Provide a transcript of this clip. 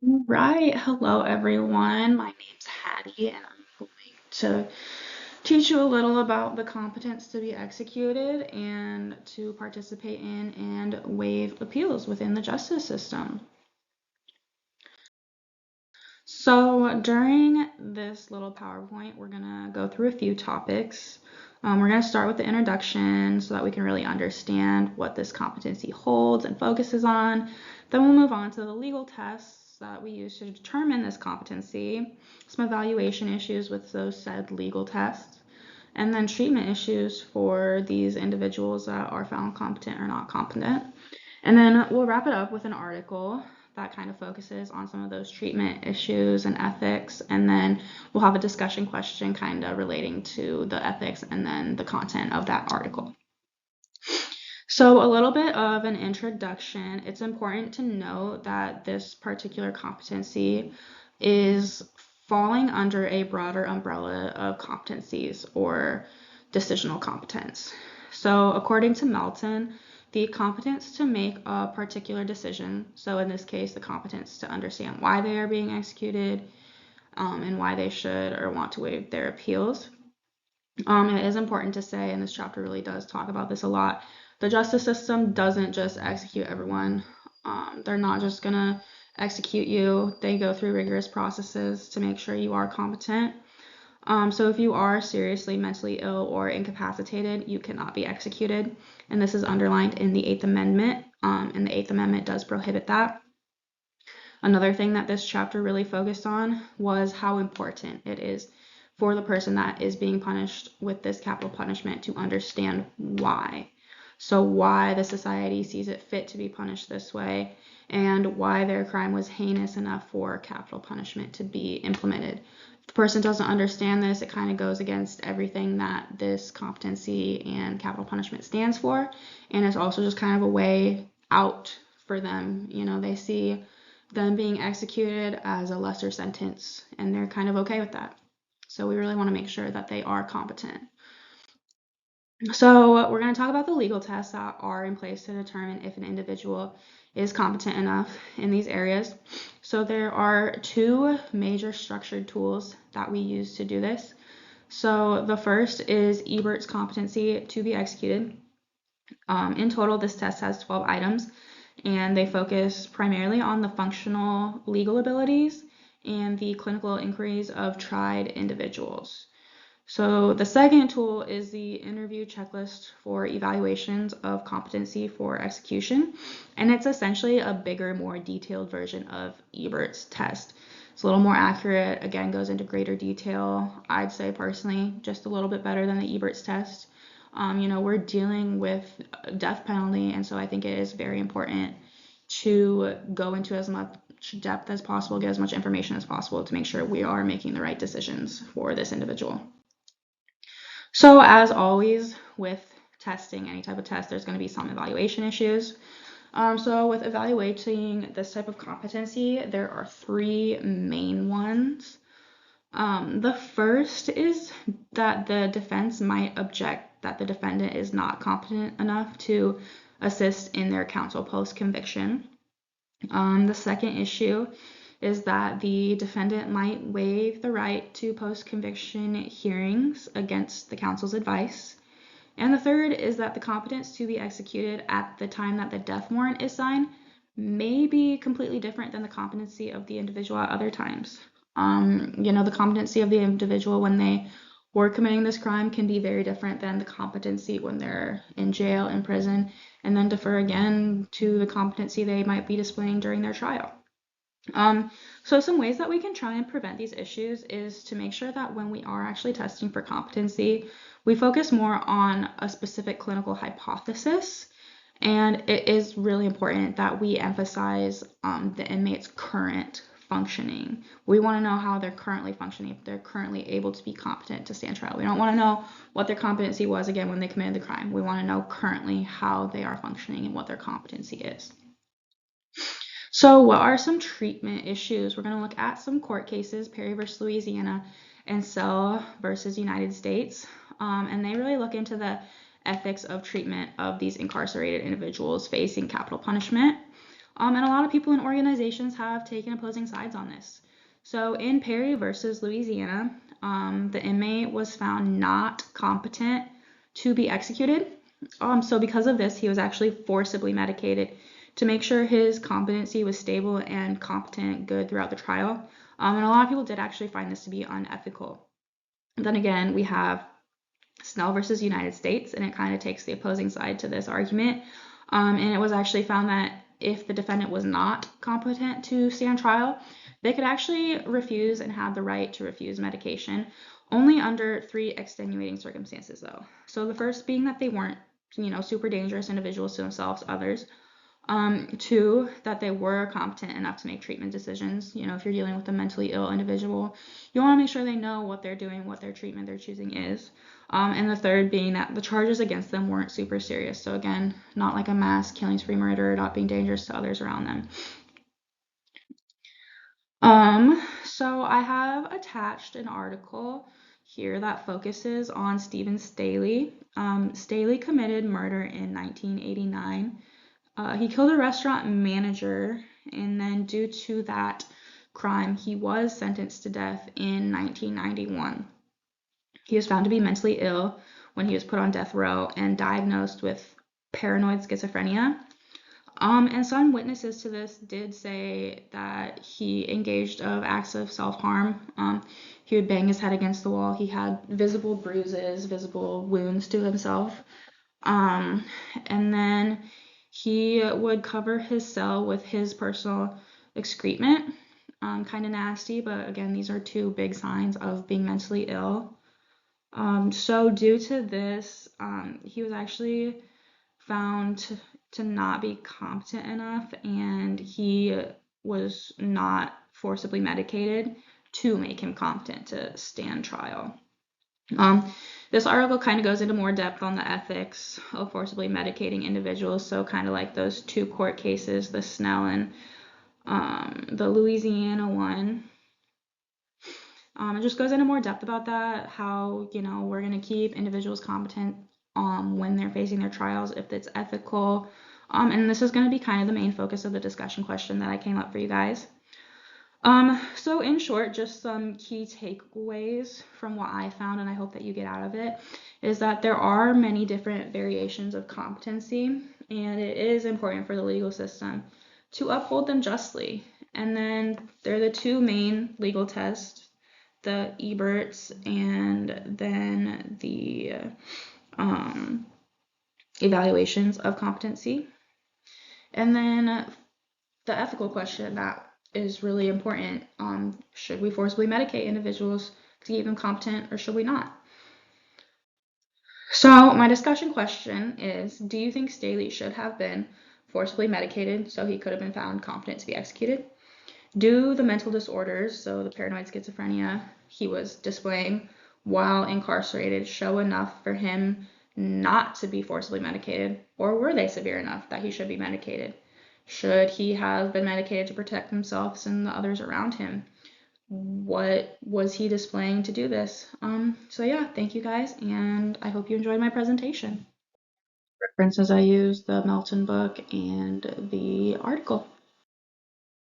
Right. Hello, everyone. My name's Hattie, and I'm going to teach you a little about the competence to be executed and to participate in and waive appeals within the justice system. So, during this little PowerPoint, we're going to go through a few topics. We're going to start with the introduction so that we can really understand what this competency holds and focuses on. Then we'll move on to the legal tests that we use to determine this competency, some evaluation issues with those said legal tests, and then treatment issues for these individuals that are found competent or not competent. And then we'll wrap it up with an article that kind of focuses on some of those treatment issues and ethics. And then we'll have a discussion question kind of relating to the ethics and then the content of that article. So, a little bit of an introduction. It's important to note that this particular competency is falling under a broader umbrella of competencies or decisional competence. So, according to Melton, the competence to make a particular decision, so in this case, the competence to understand why they are being executed and why they should or want to waive their appeals. It is important to say, and this chapter really does talk about this a lot, the justice system doesn't just execute everyone. They're not just going to execute you. They go through rigorous processes to make sure you are competent. So if you are seriously mentally ill or incapacitated, you cannot be executed. And this is underlined in the Eighth Amendment, and the Eighth Amendment does prohibit that. Another thing that this chapter really focused on was how important it is for the person that is being punished with this capital punishment to understand why. So why the society sees it fit to be punished this way, and why their crime was heinous enough for capital punishment to be implemented. If the person doesn't understand this, it kind of goes against everything that this competency and capital punishment stands for, and it's also just kind of a way out for them. They see them being executed as a lesser sentence, and they're kind of okay with that. So we really want to make sure that they are competent. So we're going to talk about the legal tests that are in place to determine if an individual is competent enough in these areas. So there are two major structured tools that we use to do this. So the first is Ebert's competency to be executed. In total, this test has 12 items, and they focus primarily on the functional legal abilities and the clinical inquiries of tried individuals. So the second tool is the interview checklist for evaluations of competency for execution, and it's essentially a bigger, more detailed version of Ebert's test. It's a little more accurate, again, goes into greater detail. I'd say personally, just a little bit better than the Ebert's test. We're dealing with death penalty, and so I think it is very important to go into as much depth as possible, get as much information as possible to make sure we are making the right decisions for this individual. So as always with testing any type of test, there's going to be some evaluation issues. So with evaluating this type of competency, there are three main ones. The first is that the defense might object that the defendant is not competent enough to assist in their counsel post-conviction. The second issue is that the defendant might waive the right to post-conviction hearings against the counsel's advice. And the third is that the competence to be executed at the time that the death warrant is signed may be completely different than the competency of the individual at other times. The competency of the individual when they were committing this crime can be very different than the competency when they're in jail, in prison, and then defer again to the competency they might be displaying during their trial. So some ways that we can try and prevent these issues is to make sure that when we are actually testing for competency, we focus more on a specific clinical hypothesis. And it is really important that we emphasize the inmate's current functioning. We want to know how they're currently functioning, if they're currently able to be competent to stand trial. We don't want to know what their competency was again when they committed the crime. We want to know currently how they are functioning and what their competency is. So what are some treatment issues? We're going to look at some court cases, Perry versus Louisiana and Sell versus United States. And they really look into the ethics of treatment of these incarcerated individuals facing capital punishment. And a lot of people in organizations have taken opposing sides on this. So in Perry versus Louisiana, the inmate was found not competent to be executed. So because of this, he was actually forcibly medicated to make sure his competency was stable and competent good throughout the trial. And a lot of people did actually find this to be unethical. Then again, we have Snell versus United States, and it kind of takes the opposing side to this argument. And it was actually found that if the defendant was not competent to stand trial, they could actually refuse and have the right to refuse medication, only under 3 extenuating circumstances, though. So the first being that they weren't, super dangerous individuals to themselves, others. 2, that they were competent enough to make treatment decisions. If you're dealing with a mentally ill individual, you want to make sure they know what they're doing, what their treatment they're choosing is. And the third being that the charges against them weren't super serious. So again, not like a mass killing, spree murder, not being dangerous to others around them. So I have attached an article here that focuses on Stephen Staley. Staley committed murder in 1989. He killed a restaurant manager, and then due to that crime, he was sentenced to death in 1991. He was found to be mentally ill when he was put on death row and diagnosed with paranoid schizophrenia. And some witnesses to this did say that he engaged of acts of self-harm. He would bang his head against the wall. He had visible bruises, visible wounds to himself. And then he would cover his cell with his personal excrement. Kind of nasty, but again, these are 2 big signs of being mentally ill. So due to this, he was actually found to not be competent enough, and he was not forcibly medicated to make him competent to stand trial. This article kind of goes into more depth on the ethics of forcibly medicating individuals, so kind of like those 2 court cases, the Snell and the Louisiana one. It just goes into more depth about that, how, we're going to keep individuals competent when they're facing their trials, if it's ethical. And this is going to be kind of the main focus of the discussion question that I came up for you guys. So in short, just some key takeaways from what I found, and I hope that you get out of it, is that there are many different variations of competency, and it is important for the legal system to uphold them justly. And then there are the 2 main legal tests, the Eberts and then the evaluations of competency. And then the ethical question that is really important. Should we forcibly medicate individuals to keep them competent, or should we not? So my discussion question is, do you think Staley should have been forcibly medicated so he could have been found competent to be executed? Do the mental disorders, so the paranoid schizophrenia he was displaying while incarcerated, show enough for him not to be forcibly medicated, or were they severe enough that he should be medicated? Should he have been medicated to protect himself and the others around him? What was he displaying to do this? So yeah, thank you guys, and I hope you enjoyed my presentation. References I used, the Melton book and the article.